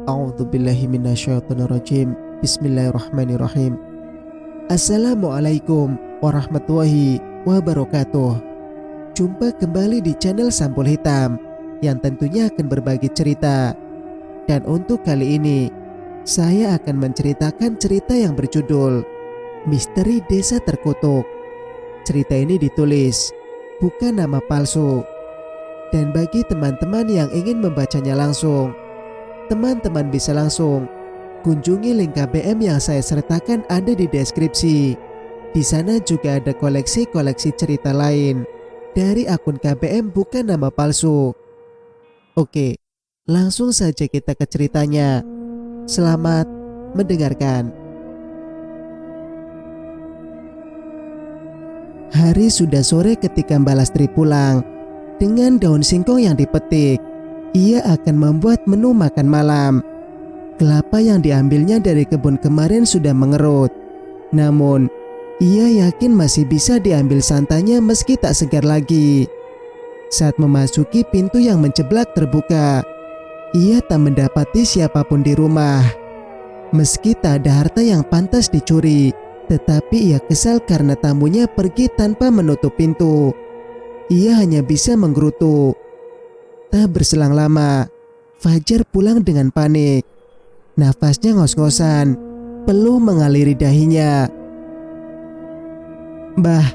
A'udzubillahi minasyaitonirrajim. Bismillahirrahmanirrahim. Assalamualaikum warahmatullahi wabarakatuh. Jumpa kembali di channel Sampul Hitam yang tentunya akan berbagi cerita. Dan untuk kali ini, saya akan menceritakan cerita yang berjudul Misteri Desa Terkutuk. Cerita ini ditulis bukan nama palsu. Dan bagi teman-teman yang ingin membacanya langsung, teman-teman bisa langsung kunjungi link KBM yang saya sertakan ada di deskripsi. Di sana juga ada koleksi-koleksi cerita lain dari akun KBM bukan nama palsu. Oke, langsung saja kita ke ceritanya. Selamat mendengarkan. Hari sudah sore ketika Mbak Lastri pulang. Dengan daun singkong yang dipetik, ia akan membuat menu makan malam. Kelapa yang diambilnya dari kebun kemarin sudah mengerut. Namun, ia yakin masih bisa diambil santannya meski tak segar lagi. Saat memasuki pintu yang menceblak terbuka, ia tak mendapati siapapun di rumah. Meski tak ada harta yang pantas dicuri, tetapi ia kesal karena tamunya pergi tanpa menutup pintu. Ia hanya bisa menggerutu. Tak berselang lama, Fajar pulang dengan panik. Nafasnya ngos-ngosan, peluh mengaliri dahinya. "Mbah,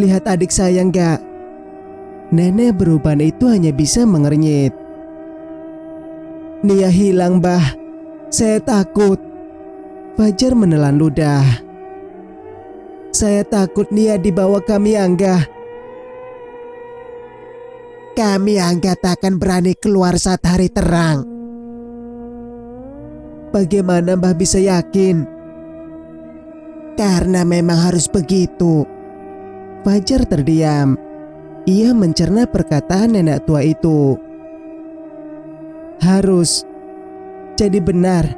lihat adik saya enggak?" Nenek beruban itu hanya bisa mengernyit. "Nia hilang, Mbah. Saya takut." Fajar menelan ludah. "Saya takut Nia dibawa kami Angga. Kami Angga tak akan berani keluar saat hari terang." "Bagaimana Mbah bisa yakin?" "Karena memang harus begitu." Fajar terdiam. Ia mencerna perkataan nenek tua itu. "Harus. Jadi benar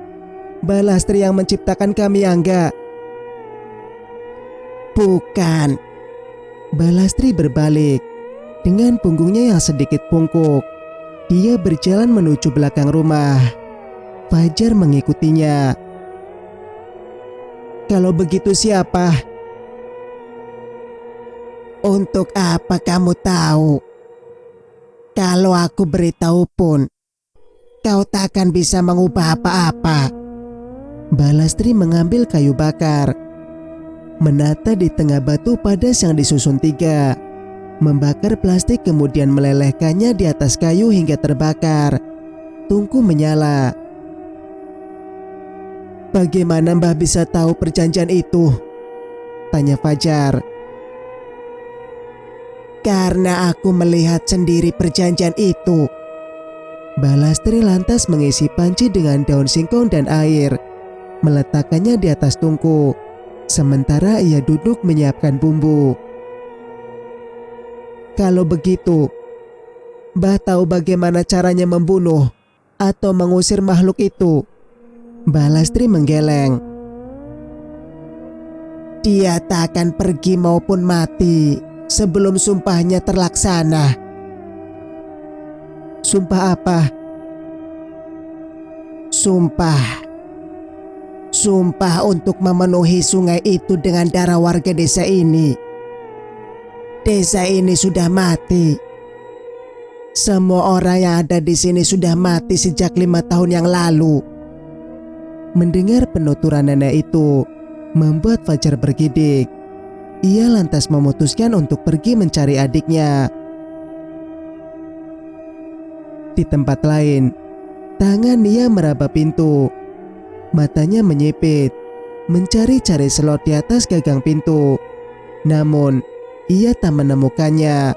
Mbak Lastri yang menciptakan kami Angga?" "Bukan." Mbak Lastri berbalik. Dengan punggungnya yang sedikit bungkuk, dia berjalan menuju belakang rumah. Fajar mengikutinya. "Kalau begitu siapa?" "Untuk apa kamu tahu? Kalau aku beritahu pun, kau tak akan bisa mengubah apa-apa." Mbak Lastri mengambil kayu bakar, menata di tengah batu padas yang disusun tiga, membakar plastik kemudian melelehkannya di atas kayu hingga terbakar. Tungku menyala. "Bagaimana Mbah bisa tahu perjanjian itu?" tanya Fajar. "Karena aku melihat sendiri perjanjian itu." Mbah Lastri lantas mengisi panci dengan daun singkong dan air, meletakkannya di atas tungku, sementara ia duduk menyiapkan bumbu. "Kalau begitu, Mbah tahu bagaimana caranya membunuh atau mengusir makhluk itu?" Mbah Lastri menggeleng. "Dia tak akan pergi maupun mati sebelum sumpahnya terlaksana." "Sumpah apa?" Sumpah untuk memenuhi sungai itu dengan darah warga desa ini. Desa ini sudah mati. Semua orang yang ada di sini sudah mati sejak 5 tahun yang lalu." Mendengar penuturan nenek itu membuat Fajar bergidik. Ia lantas memutuskan untuk pergi mencari adiknya. Di tempat lain, tangan Nia meraba pintu. Matanya menyipit, mencari-cari slot di atas gagang pintu. Namun, ia tak menemukannya.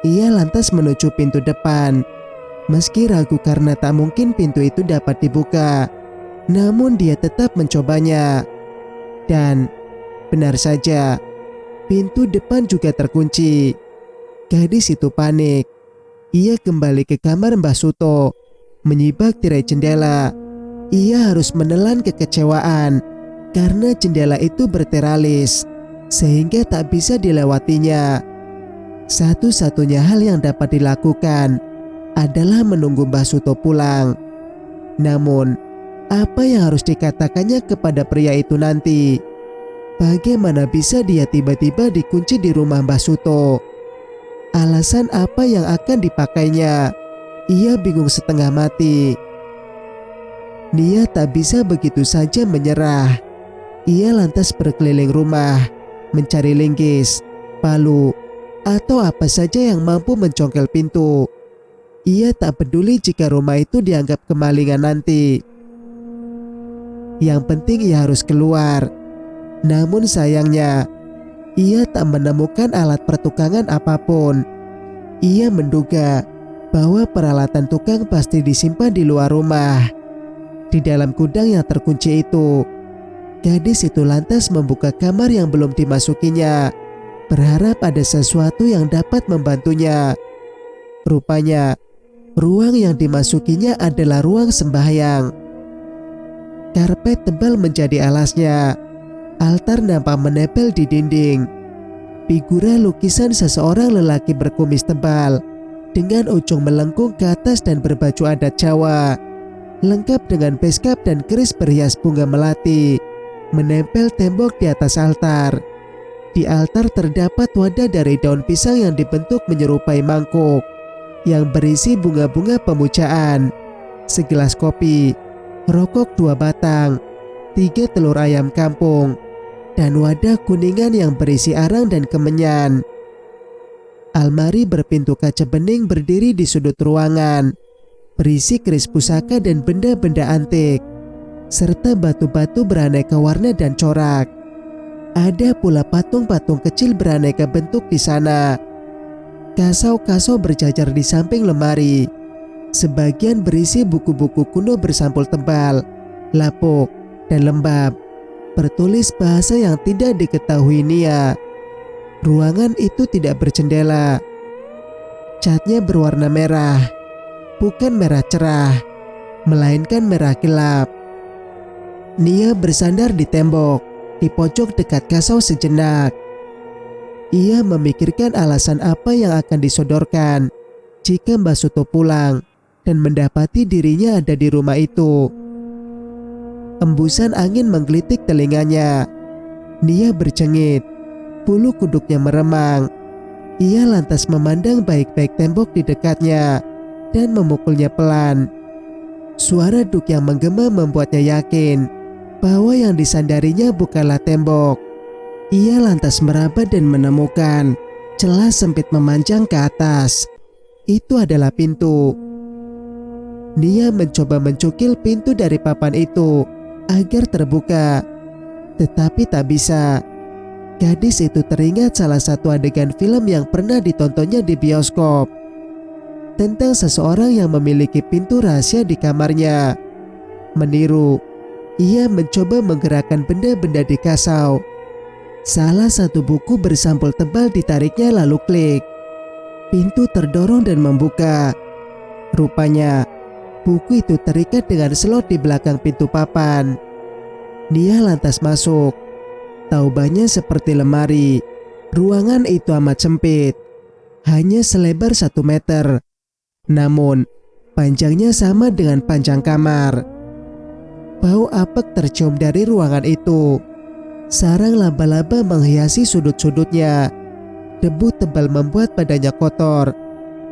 Ia lantas menuju pintu depan. Meski ragu karena tak mungkin pintu itu dapat dibuka, namun dia tetap mencobanya. Dan benar saja, pintu depan juga terkunci. Gadis itu panik. Ia kembali ke kamar Mbah Suto, menyibak tirai jendela. Ia harus menelan kekecewaan karena jendela itu berteralis, sehingga tak bisa dilewatinya. Satu-satunya hal yang dapat dilakukan adalah menunggu Mbah Suto pulang. Namun, apa yang harus dikatakannya kepada pria itu nanti? Bagaimana bisa dia tiba-tiba dikunci di rumah Mbah Suto? Alasan apa yang akan dipakainya? Ia bingung setengah mati. Nia tak bisa begitu saja menyerah. Ia lantas berkeliling rumah, mencari linggis, palu, atau apa saja yang mampu mencongkel pintu. Ia tak peduli jika rumah itu dianggap kemalingan nanti. Yang penting ia harus keluar. Namun sayangnya, ia tak menemukan alat pertukangan apapun. Ia menduga bahwa peralatan tukang pasti disimpan di luar rumah. Di dalam gudang yang terkunci itu, gadis itu lantas membuka kamar yang belum dimasukinya, berharap ada sesuatu yang dapat membantunya. Rupanya, ruang yang dimasukinya adalah ruang sembahyang. Karpet tebal menjadi alasnya. Altar nampak menempel di dinding. Figura lukisan seseorang lelaki berkumis tebal dengan ujung melengkung ke atas dan berbaju adat Jawa, lengkap dengan beskap dan keris berhias bunga melati, menempel tembok di atas altar. Di altar terdapat wadah dari daun pisang yang dibentuk menyerupai mangkuk yang berisi bunga-bunga pemujaan, segelas kopi, rokok 2 batang, 3 telur ayam kampung, dan wadah kuningan yang berisi arang dan kemenyan. Almari berpintu kaca bening berdiri di sudut ruangan, berisi keris pusaka dan benda-benda antik, serta batu-batu beraneka warna dan corak. Ada pula patung-patung kecil beraneka bentuk di sana. Kasau-kasau berjajar di samping lemari. Sebagian berisi buku-buku kuno bersampul tebal, lapuk, dan lembab, bertulis bahasa yang tidak diketahui Nia. Ruangan itu tidak berjendela. Catnya berwarna merah, bukan merah cerah, melainkan merah gelap. Nia bersandar di tembok, di pojok dekat kasau sejenak. Ia memikirkan alasan apa yang akan disodorkan jika Mbah Suto pulang dan mendapati dirinya ada di rumah itu. Embusan angin menggelitik telinganya. Nia bercengit, bulu kuduknya meremang. Ia lantas memandang baik-baik tembok di dekatnya dan memukulnya pelan. Suara duk yang menggema membuatnya yakin bahwa yang disandarinya bukanlah tembok. Ia lantas meraba dan menemukan celah sempit memanjang ke atas. Itu adalah pintu. Nia mencoba mencukil pintu dari papan itu agar terbuka, tetapi tak bisa. Gadis itu teringat salah satu adegan film yang pernah ditontonnya di bioskop, tentang seseorang yang memiliki pintu rahasia di kamarnya. Meniru, ia mencoba menggerakkan benda-benda di kasau. Salah satu buku bersampul tebal ditariknya lalu klik. Pintu terdorong dan membuka. Rupanya, buku itu terikat dengan slot di belakang pintu papan. Nia lantas masuk. Taubahnya seperti lemari. Ruangan itu amat sempit, hanya selebar 1 meter. Namun, panjangnya sama dengan panjang kamar. Bau apek tercium dari ruangan itu. Sarang laba-laba menghiasi sudut-sudutnya. Debu tebal membuat badannya kotor.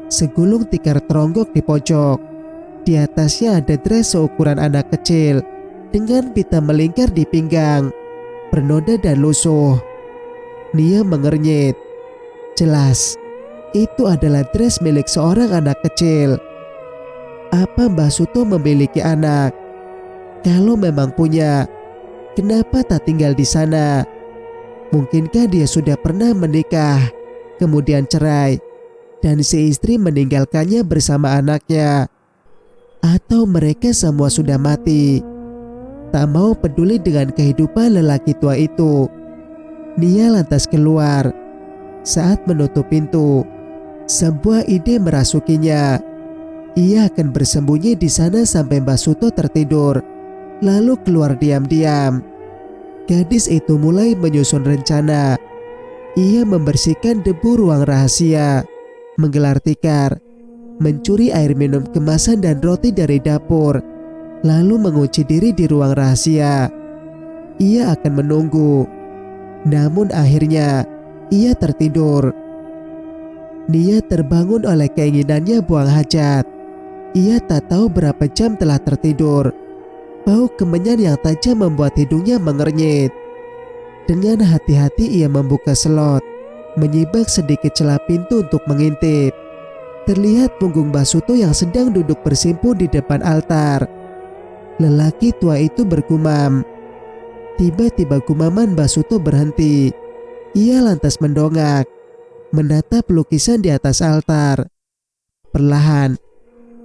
Segulung tikar teronggok di pojok. Di atasnya ada dress seukuran anak kecil dengan pita melingkar di pinggang, bernoda dan lusuh. Nia mengernyit. Jelas, itu adalah dress milik seorang anak kecil. Apa Mbah Suto memiliki anak? Kalau memang punya, kenapa tak tinggal di sana? Mungkinkah dia sudah pernah menikah, kemudian cerai, dan si istri meninggalkannya bersama anaknya? Atau mereka semua sudah mati? Tak mau peduli dengan kehidupan lelaki tua itu, Nia lantas keluar. Saat menutup pintu, sebuah ide merasukinya. Ia akan bersembunyi di sana sampai Mbah Suto tertidur, lalu keluar diam-diam. Gadis itu mulai menyusun rencana. Ia membersihkan debu ruang rahasia, menggelar tikar, mencuri air minum kemasan dan roti dari dapur, lalu mengunci diri di ruang rahasia. Ia akan menunggu. Namun akhirnya ia tertidur. Nia terbangun oleh keinginannya buang hajat. Ia tak tahu berapa jam telah tertidur. Bau kemenyan yang tajam membuat hidungnya mengernyit. Dengan hati-hati ia membuka slot, menyibak sedikit celah pintu untuk mengintip. Terlihat punggung Basuto yang sedang duduk bersimpuh di depan altar. Lelaki tua itu bergumam. Tiba-tiba gumaman Basuto berhenti. Ia lantas mendongak, menatap lukisan di atas altar. Perlahan,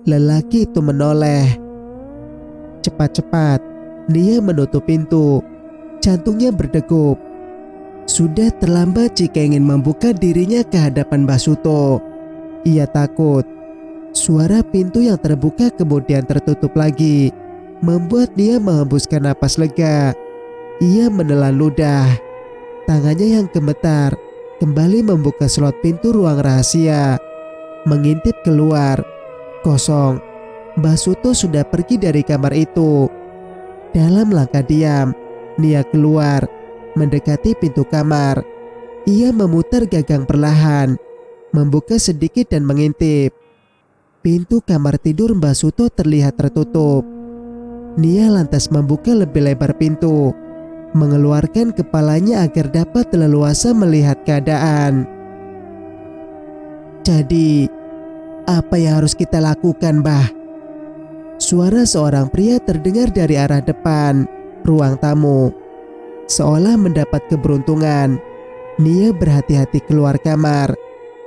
lelaki itu menoleh. Cepat-cepat, Nia menutup pintu. Jantungnya berdegup. Sudah terlambat jika ingin membuka dirinya ke hadapan Basuto. Ia takut. Suara pintu yang terbuka kemudian tertutup lagi, membuat Nia menghembuskan napas lega. Ia menelan ludah. Tangannya yang gemetar kembali membuka slot pintu ruang rahasia. Mengintip keluar. Kosong. Basuto sudah pergi dari kamar itu. Dalam langkah diam, Nia keluar, mendekati pintu kamar. Ia memutar gagang perlahan, membuka sedikit dan mengintip. Pintu kamar tidur Basuto terlihat tertutup. Nia lantas membuka lebih lebar pintu, mengeluarkan kepalanya agar dapat leluasa melihat keadaan. Jadi, apa yang harus kita lakukan, Bah? Suara seorang pria terdengar dari arah depan ruang tamu. Seolah mendapat keberuntungan, Nia berhati-hati keluar kamar,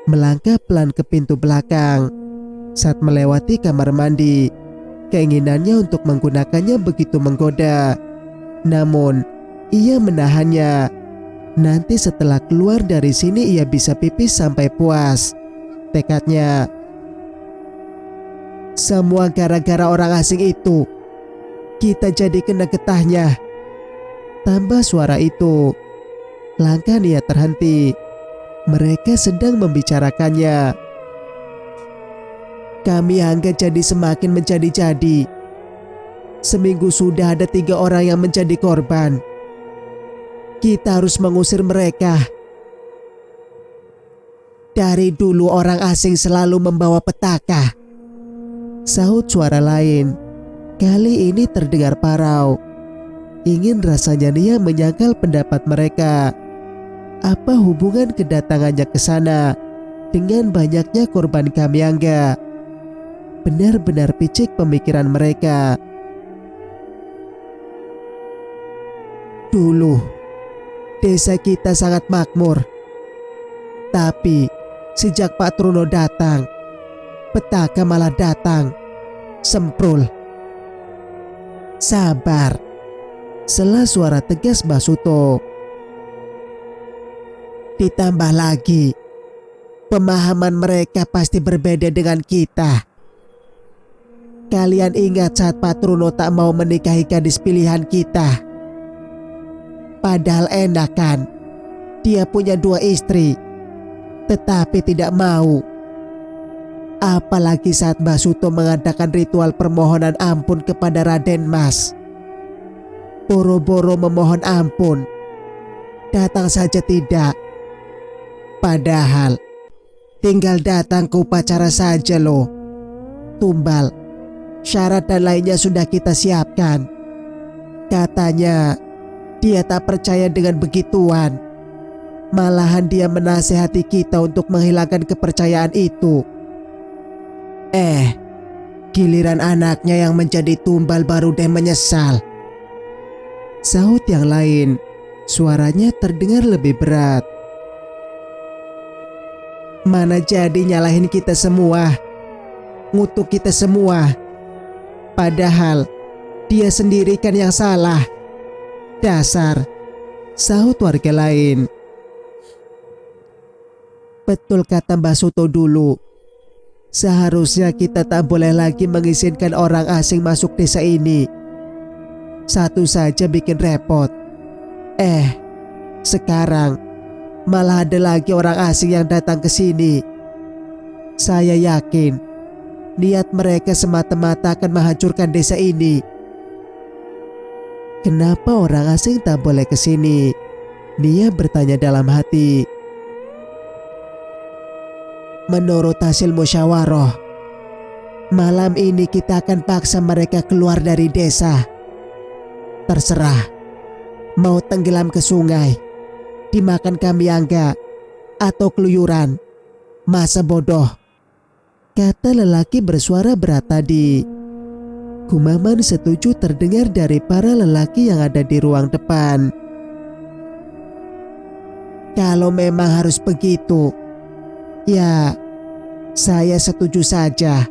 melangkah pelan ke pintu belakang. Saat melewati kamar mandi, keinginannya untuk menggunakannya begitu menggoda. Namun, ia menahannya. Nanti setelah keluar dari sini ia bisa pipis sampai puas. Tekadnya. Semua gara-gara orang asing itu. Kita jadi kena getahnya. Tambah suara itu. Langkah Nia terhenti. Mereka sedang membicarakannya. Kami angga jadi semakin menjadi-jadi. Seminggu sudah ada 3 orang yang menjadi korban. Kita harus mengusir mereka. Dari dulu orang asing selalu membawa petaka. Sahut suara lain. Kali ini terdengar parau. Ingin rasanya Nia menyangkal pendapat mereka. Apa hubungan kedatangannya ke sana dengan banyaknya korban Kamiangga? Benar-benar picik pemikiran mereka. Dulu, desa kita sangat makmur. Tapi, sejak Pak Truno datang, petaka malah datang. Semprul. Sabar. Sela suara tegas Basuto. Ditambah lagi, pemahaman mereka pasti berbeda dengan kita. Kalian ingat saat Pak Truno tak mau menikahi gadis pilihan kita? Padahal enak kan? Dia punya 2 istri, tetapi tidak mau. Apalagi saat Basuto mengadakan ritual permohonan ampun kepada Raden Mas. Boro-boro memohon ampun, datang saja tidak. Padahal tinggal datang ke upacara saja loh. Tumbal, syarat dan lainnya sudah kita siapkan. Katanya dia tak percaya dengan begituan. Malahan dia menasehati kita untuk menghilangkan kepercayaan itu. Giliran anaknya yang menjadi tumbal baru deh menyesal. Sahut yang lain. Suaranya terdengar lebih berat. Mana jadi nyalahin kita semua, ngutuk kita semua. Padahal dia sendiri kan yang salah. Dasar. Sahut warga lain. Betul kata Basuto dulu. Seharusnya kita tak boleh lagi mengizinkan orang asing masuk desa ini. Satu saja bikin repot. Sekarang malah ada lagi orang asing yang datang ke sini. Saya yakin niat mereka semata-mata akan menghancurkan desa ini. Kenapa orang asing tak boleh ke sini? Nia bertanya dalam hati. Menurut hasil musyawarah, malam ini kita akan paksa mereka keluar dari desa. Terserah, mau tenggelam ke sungai, dimakan kami angga, atau keluyuran. Masa bodoh, kata lelaki bersuara berat tadi. Gumaman setuju terdengar dari para lelaki yang ada di ruang depan. Kalau memang harus begitu, ya saya setuju saja,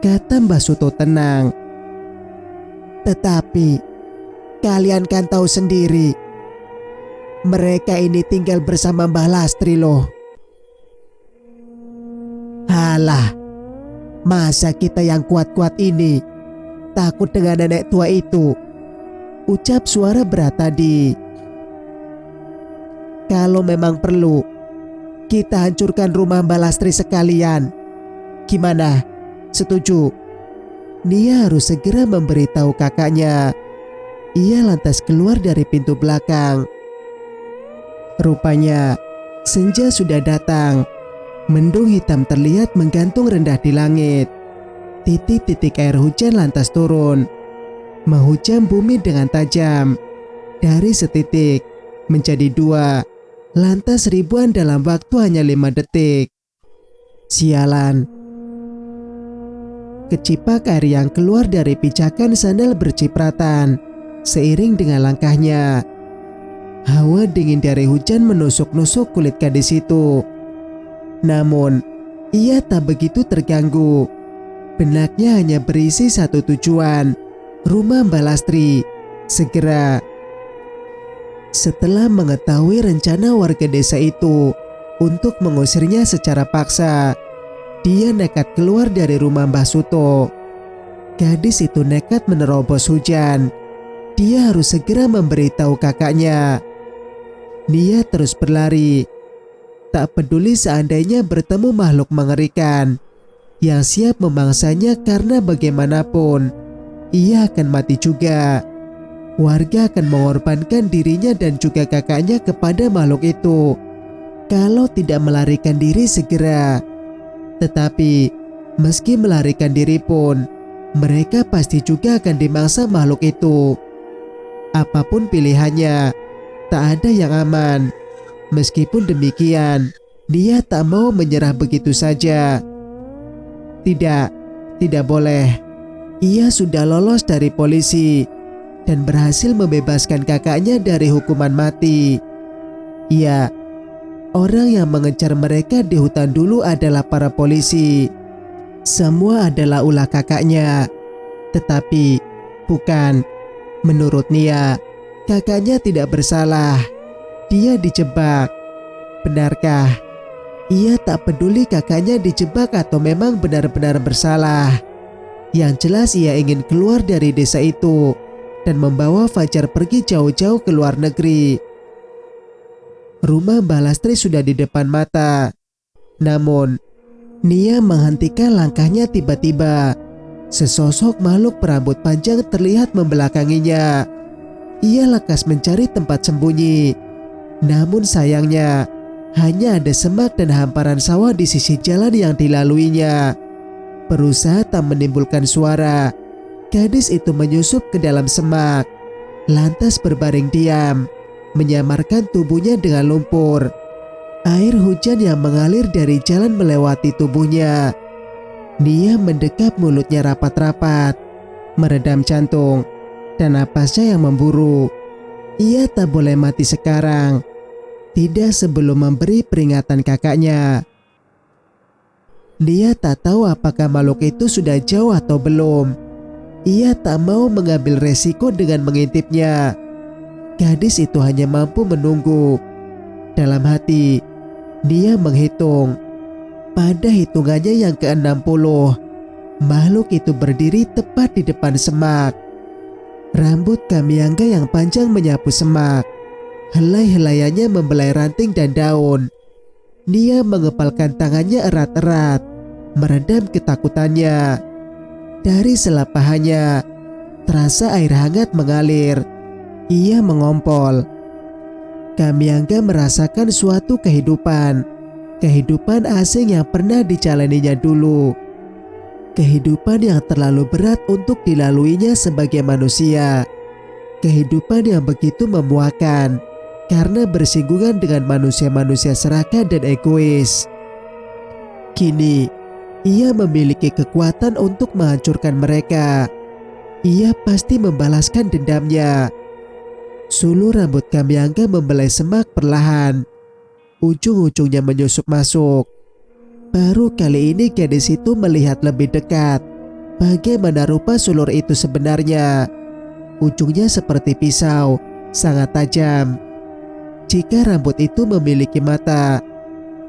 kata Mbah Suto tenang. Tetapi kalian kan tahu sendiri, mereka ini tinggal bersama Mbah Lastri loh. Halah, masa kita yang kuat-kuat ini takut dengan nenek tua itu, ucap suara berat tadi. Kalau memang perlu, kita hancurkan rumah Mbak Lastri sekalian. Gimana? Setuju? Nia harus segera memberitahu kakaknya. Ia lantas keluar dari pintu belakang. Rupanya, senja sudah datang. Mendung hitam terlihat menggantung rendah di langit. Titik-titik air hujan lantas turun, menghujam bumi dengan tajam. Dari setitik menjadi dua, lantas ribuan dalam waktu hanya 5 detik. Sialan. Kecipak air yang keluar dari pijakan sandal bercipratan seiring dengan langkahnya. Hawa dingin dari hujan menusuk-nusuk kulit gadis itu. Namun, ia tak begitu terganggu. Benaknya hanya berisi satu tujuan, rumah Mbak Lastri. Segera. Setelah mengetahui rencana warga desa itu untuk mengusirnya secara paksa, dia nekat keluar dari rumah Mbah Suto. Gadis itu nekat menerobos hujan. Dia harus segera memberitahu kakaknya. Dia terus berlari. Tak peduli seandainya bertemu makhluk mengerikan yang siap memangsanya, karena bagaimanapun ia akan mati juga. Warga akan mengorbankan dirinya dan juga kakaknya kepada makhluk itu kalau tidak melarikan diri segera. Tetapi meski melarikan diri pun, mereka pasti juga akan dimangsa makhluk itu. Apapun pilihannya, tak ada yang aman. Meskipun demikian, dia tak mau menyerah begitu saja. Tidak boleh. Ia sudah lolos dari polisi dan berhasil membebaskan kakaknya dari hukuman mati. Iya, orang yang mengejar mereka di hutan dulu adalah para polisi. Semua adalah ulah kakaknya. Tetapi bukan. Menurut Nia, kakaknya tidak bersalah. Dia dijebak. Benarkah? Ia tak peduli kakaknya dijebak atau memang benar-benar bersalah. Yang jelas ia ingin keluar dari desa itu dan membawa Fajar pergi jauh-jauh ke luar negeri. Rumah Mbah Lastri sudah di depan mata. Namun, Nia menghentikan langkahnya tiba-tiba. Sesosok makhluk berambut panjang terlihat membelakanginya. Ia lekas mencari tempat sembunyi. Namun sayangnya, hanya ada semak dan hamparan sawah di sisi jalan yang dilaluinya. Berusaha tak menimbulkan suara, gadis itu menyusup ke dalam semak, lantas berbaring diam, menyamarkan tubuhnya dengan lumpur. Air hujan yang mengalir dari jalan melewati tubuhnya. Nia mendekap mulutnya rapat-rapat, meredam jantung, dan napasnya yang memburu. Ia tak boleh mati sekarang, tidak sebelum memberi peringatan kakaknya. Dia tak tahu apakah makhluk itu sudah jauh atau belum. Ia tak mau mengambil resiko dengan mengintipnya. Gadis itu hanya mampu menunggu. Dalam hati, dia menghitung. Pada hitungannya yang ke-60, makhluk itu berdiri tepat di depan semak. Rambut kamiangga yang panjang menyapu semak. Helai-helaiannya membelai ranting dan daun. Dia mengepalkan tangannya erat-erat, meredam ketakutannya. Dari sela pahanya, terasa air hangat mengalir. Ia mengompol. Kamiangga merasakan suatu kehidupan asing yang pernah dijalaninya dulu. Kehidupan yang terlalu berat untuk dilaluinya sebagai manusia. Kehidupan yang begitu memuakkan karena bersinggungan dengan manusia-manusia serakah dan egois. Kini, ia memiliki kekuatan untuk menghancurkan mereka. Ia pasti membalaskan dendamnya. Sulu rambut Kamiangga membelai semak perlahan. Ujung-ujungnya menyusup masuk. Baru kali ini gadis itu melihat lebih dekat bagaimana rupa sulur itu sebenarnya. Ujungnya seperti pisau, sangat tajam. Jika rambut itu memiliki mata,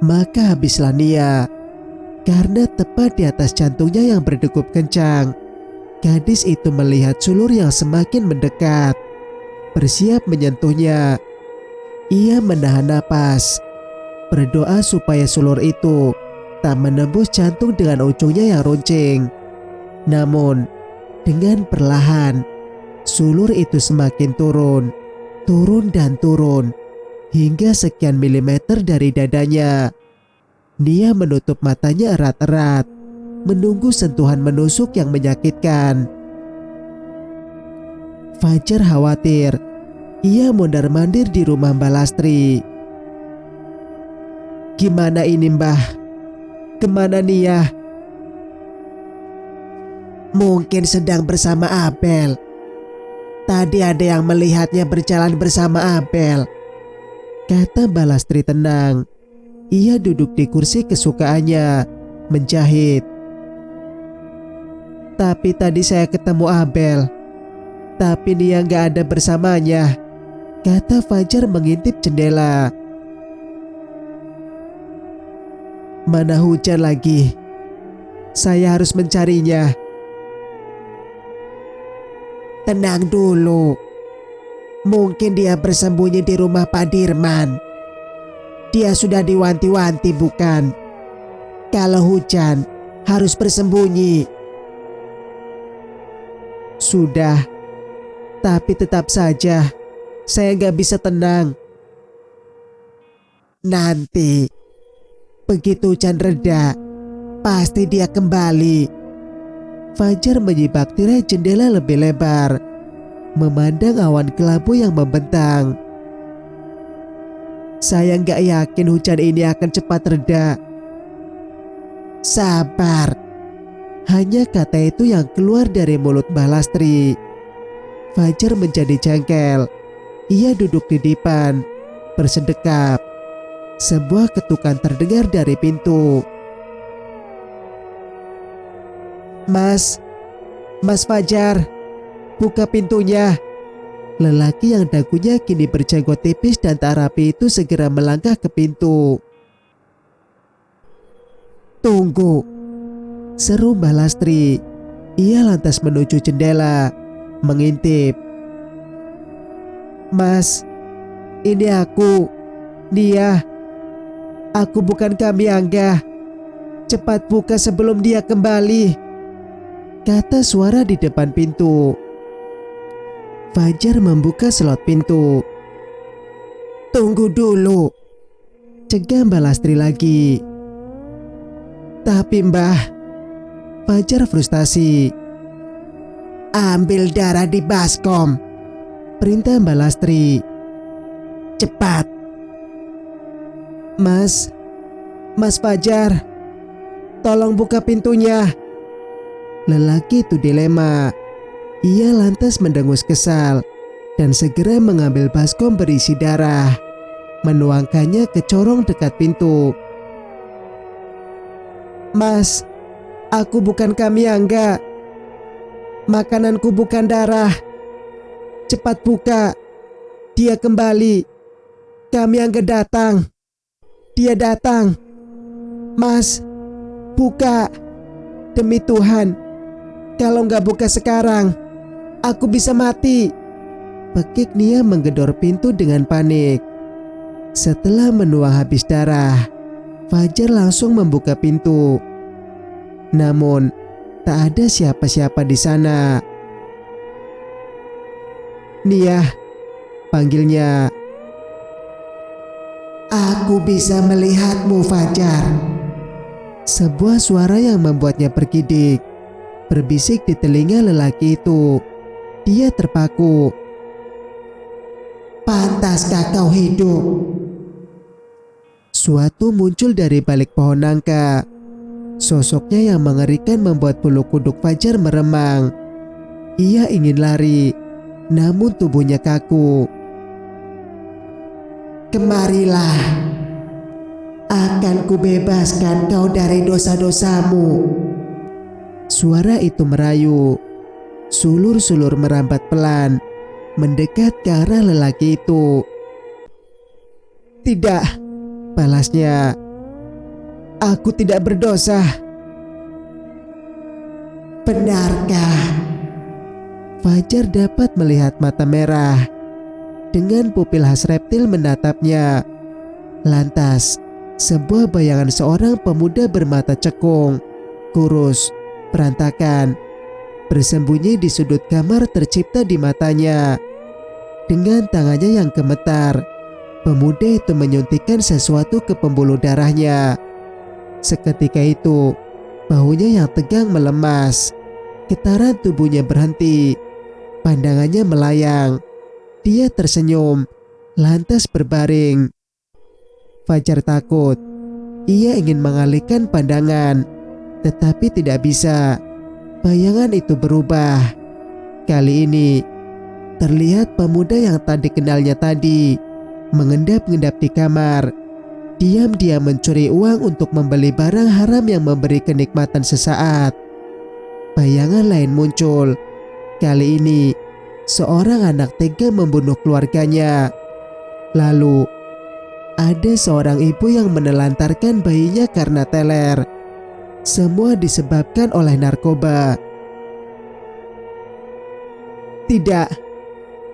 maka habislah Nia. Karena tepat di atas jantungnya yang berdegup kencang, gadis itu melihat sulur yang semakin mendekat, bersiap menyentuhnya. Ia menahan napas, berdoa supaya sulur itu tak menembus jantung dengan ujungnya yang runcing. Namun, dengan perlahan, sulur itu semakin turun dan turun, hingga sekian milimeter dari dadanya. Nia menutup matanya erat-erat, menunggu sentuhan menusuk yang menyakitkan. Fajar khawatir. Ia mondar-mandir di rumah Mbak Lastri. "Gimana ini, Mbah? Kemana Nia?" "Mungkin sedang bersama Abel. Tadi ada yang melihatnya berjalan bersama Abel," kata Mbak Lastri tenang. Ia duduk di kursi kesukaannya, menjahit. "Tapi tadi saya ketemu Abel, tapi Nia gak ada bersamanya," kata Fajar mengintip jendela. "Mana hujan lagi. Saya harus mencarinya." "Tenang dulu. Mungkin dia bersembunyi di rumah Pak Dirman. Dia sudah diwanti-wanti bukan? Kalau hujan harus bersembunyi." "Sudah, tapi tetap saja saya gak bisa tenang." "Nanti begitu hujan reda, pasti dia kembali." Fajar menyibak tirai jendela lebih lebar, memandang awan kelabu yang membentang. "Saya gak yakin hujan ini akan cepat reda." "Sabar," hanya kata itu yang keluar dari mulut Mbah Lastri. Fajar menjadi jengkel. Ia duduk di dipan, bersedekap. Sebuah ketukan terdengar dari pintu. Mas Fajar, buka pintunya." Lelaki yang dagunya kini berjenggot tipis dan tak rapi itu segera melangkah ke pintu. "Tunggu," seru Mbah Lastri. Ia lantas menuju jendela, mengintip. "Mas, ini aku, Nia. Aku bukan Kamiangga. Cepat buka sebelum dia kembali," kata suara di depan pintu. Fajar membuka slot pintu. "Tunggu dulu," cegah Mbak Lastri lagi. "Tapi Mbah," Fajar frustasi. "Ambil darah di baskom," perintah Mbak Lastri. "Cepat." Mas Fajar, tolong buka pintunya." Lelaki itu dilema. Ia lantas mendengus kesal dan segera mengambil baskom berisi darah, menuangkannya ke corong dekat pintu. "Mas, aku bukan Kamiangga. Makananku bukan darah. Cepat buka. Dia kembali. Kamiangga datang. Dia datang. Mas, buka. Demi Tuhan, kalau nggak buka sekarang, aku bisa mati." Pekik Nia menggedor pintu dengan panik. Setelah menuang habis darah, Fajar langsung membuka pintu. Namun, tak ada siapa-siapa di sana. "Nia, panggilnya. Aku bisa melihatmu, Fajar. Sebuah suara yang membuatnya bergidik berbisik di telinga lelaki itu. Dia terpaku. Pantaskah kau hidup? Suatu muncul dari balik pohon nangka. Sosoknya yang mengerikan membuat bulu kuduk Fajar meremang. Ia ingin lari, namun tubuhnya kaku. Kemarilah. Akan kubebaskan kau dari dosa-dosamu. Suara itu merayu. Sulur-sulur merambat pelan, mendekat ke arah lelaki itu. Tidak, balasnya. Aku tidak berdosa. Benarkah? Fajar dapat melihat mata merah. Dengan pupil khas reptil menatapnya. Lantas, sebuah bayangan seorang pemuda bermata cekung, kurus, berantakan, bersembunyi di sudut kamar tercipta di matanya. Dengan tangannya yang gemetar, pemuda itu menyuntikkan sesuatu ke pembuluh darahnya. Seketika itu, bahunya yang tegang melemas. Getaran tubuhnya berhenti. Pandangannya melayang. Dia tersenyum, lantas berbaring. Fajar takut. Ia ingin mengalihkan pandangan, tetapi tidak bisa. Bayangan itu berubah. Kali ini, terlihat pemuda yang tak dikenalnya tadi mengendap-endap di kamar. Diam-diam mencuri uang untuk membeli barang haram yang memberi kenikmatan sesaat. Bayangan lain muncul. Kali ini, seorang anak tega membunuh keluarganya. Lalu, ada seorang ibu yang menelantarkan bayinya karena teler. Semua disebabkan oleh narkoba. Tidak,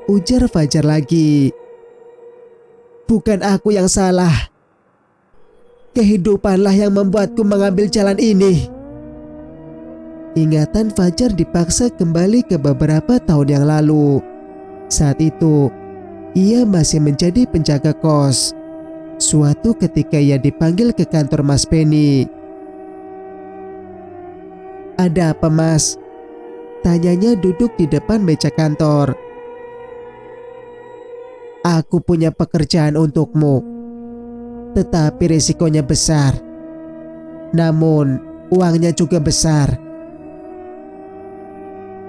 ujar Fajar lagi. Bukan aku yang salah. Kehidupanlah yang membuatku mengambil jalan ini. Ingatan Fajar dipaksa kembali ke beberapa tahun yang lalu. Saat itu, ia masih menjadi penjaga kos. Suatu ketika ia dipanggil ke kantor Mas Penny. Ada apa, Mas? Tanyanya duduk di depan meja kantor. Aku punya pekerjaan untukmu, tetapi risikonya besar. Namun, uangnya juga besar.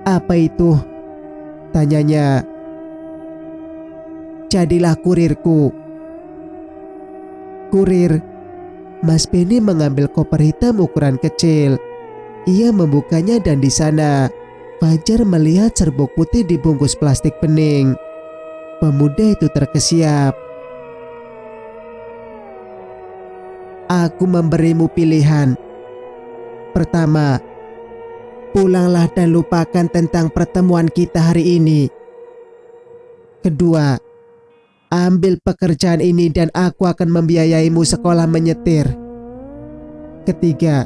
Apa itu? Tanyanya. Jadilah kurirku. Kurir. Mas Penny mengambil koper hitam ukuran kecil. Ia membukanya dan di sana Fajar melihat serbuk putih dibungkus plastik bening. Pemuda itu terkesiap. Aku memberimu pilihan. Pertama, pulanglah dan lupakan tentang pertemuan kita hari ini. Kedua, ambil pekerjaan ini dan aku akan membiayaimu sekolah menyetir. Ketiga,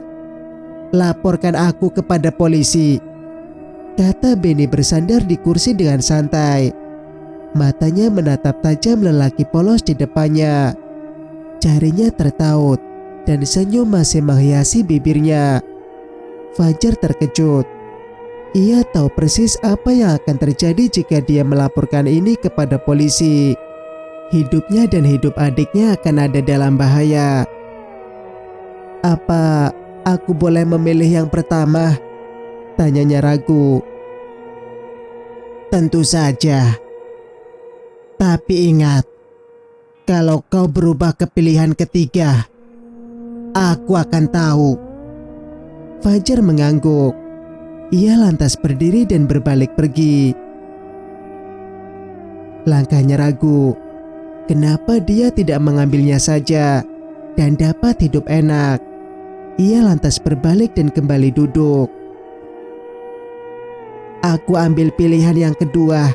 laporkan aku kepada polisi. Kata Benny bersandar di kursi dengan santai. Matanya menatap tajam lelaki polos di depannya. Jarinya tertaut dan senyum masih menghiasi bibirnya. Fajar terkejut. Ia tahu persis apa yang akan terjadi jika dia melaporkan ini kepada polisi. Hidupnya dan hidup adiknya akan ada dalam bahaya. Apa aku boleh memilih yang pertama? Tanyanya ragu. Tentu saja. Tapi ingat, kalau kau berubah ke pilihan ketiga, aku akan tahu. Fajar mengangguk. Ia lantas berdiri dan berbalik pergi. Langkahnya ragu. Kenapa dia tidak mengambilnya saja dan dapat hidup enak? Ia lantas berbalik dan kembali duduk. Aku ambil pilihan yang kedua.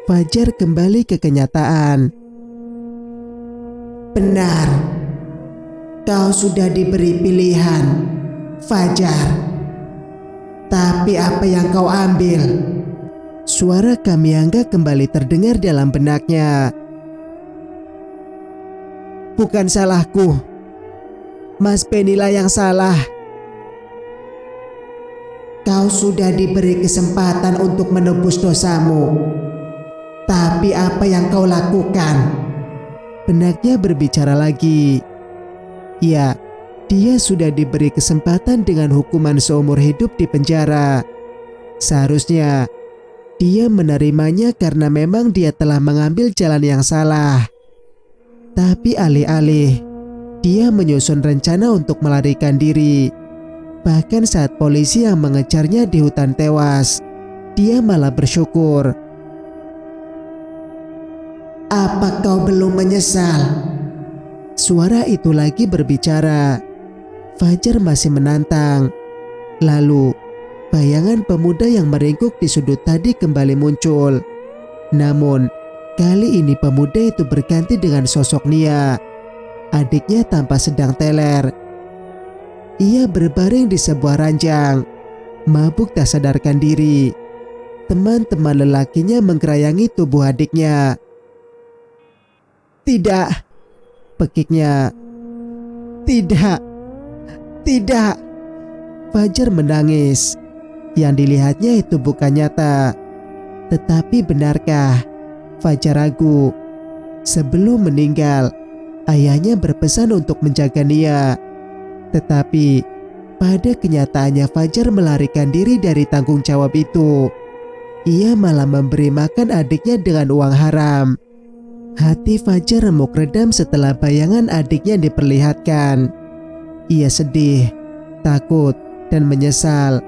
Fajar kembali ke kenyataan. Benar. Kau sudah diberi pilihan, Fajar. Tapi apa yang kau ambil? Suara Kamiangga kembali terdengar dalam benaknya. Bukan salahku. Mas Benilah yang salah. Kau sudah diberi kesempatan untuk menebus dosamu. Tapi apa yang kau lakukan? Benaknya berbicara lagi. Ya, dia sudah diberi kesempatan dengan hukuman seumur hidup di penjara. Seharusnya dia menerimanya karena memang dia telah mengambil jalan yang salah. Tapi alih-alih, dia menyusun rencana untuk melarikan diri. Bahkan saat polisi yang mengejarnya di hutan tewas, dia malah bersyukur. Apa kau belum menyesal? Suara itu lagi berbicara. Fajar masih menantang. Lalu, bayangan pemuda yang meringkuk di sudut tadi kembali muncul. Namun, kali ini pemuda itu berganti dengan sosok Nia. Adiknya tampak sedang teler. Ia berbaring di sebuah ranjang, mabuk tak sadarkan diri. Teman-teman lelakinya menggerayangi tubuh adiknya. Tidak, pekiknya. Tidak, tidak. Fajar menangis. Yang dilihatnya itu bukan nyata. Tetapi benarkah? Fajar ragu. Sebelum meninggal, ayahnya berpesan untuk menjaga Nia. Tetapi pada kenyataannya Fajar melarikan diri dari tanggung jawab itu. Ia malah memberi makan adiknya dengan uang haram. Hati Fajar remuk redam setelah bayangan adiknya diperlihatkan. Ia sedih, takut, dan menyesal.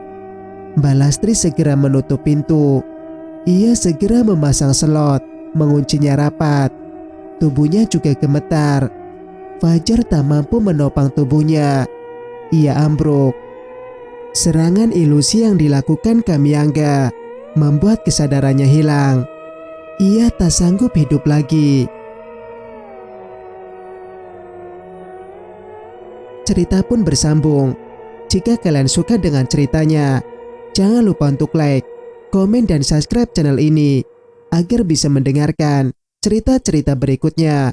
Balastri segera menutup pintu. Ia segera memasang selot, menguncinya rapat. Tubuhnya juga gemetar. Fajar tak mampu menopang tubuhnya. Ia ambruk. Serangan ilusi yang dilakukan Kamiangga membuat kesadarannya hilang. Ia tak sanggup hidup lagi. Cerita pun bersambung. Jika kalian suka dengan ceritanya, jangan lupa untuk like, komen, dan subscribe channel ini agar bisa mendengarkan cerita-cerita berikutnya.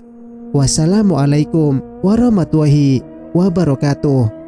Wassalamualaikum warahmatullahi wabarakatuh.